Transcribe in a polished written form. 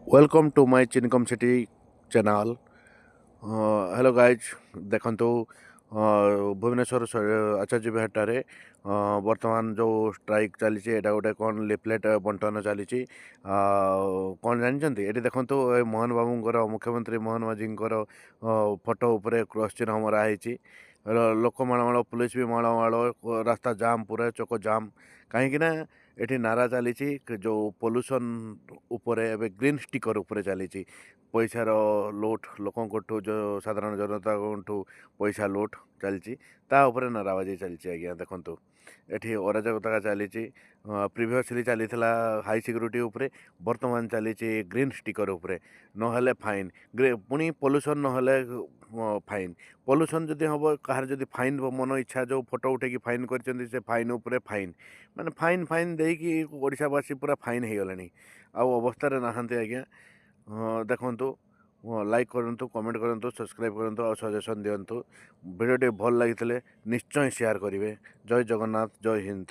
Welcome to my चिनकम city channel. Hello guys देखंतु भुवनेश्वर आचार्य बिहारटारे वर्तमान जो स्ट्राइक चली एटा गोटे कौन लिफलेट बंटन चली कौन जानते ये देखंतु मोहन बाबूंकर मुख्यमंत्री मोहन माझींकर फोटो उपरे क्रॉस चिन्ह मराही लोक माड़माड़ पुलिस भी माड़माड़ रास्ता जाम पूरा चोक जाम कहीं एठी नारा चली जो पोल्यूशन उपरे एवं ग्रीन स्टिकर उपरे चली पैसार लुट लोकों जो साधारण जनता पैसा लुट चलती नाराबाजी चलती आज्ञा देखु एठी अराजकता चली प्रिवियसली चली हाई सिक्यूरीटी उपरे वर्तमान चली ग्रीन स्टिकर उपरे नहले फाइन पुणी पोल्यूशन नहले फाइन पोल्यूशन जदि हम कहार जदि फाइन मन इच्छा जो फोटो उठे फाइन कर फाइन उपरे फाइन माने फाइन फाइन देकी ओडिशावासी पूरा फाइन हो गले आउ अवस्था नहांती आज्ञा देखु लाइक करूँ कमेंट करूँ सब्सक्राइब करूँ और सजेसन दिंतु भिडियो भल लगी निश्चय शेयर करेंगे। जय जगन्नाथ जय हिंद।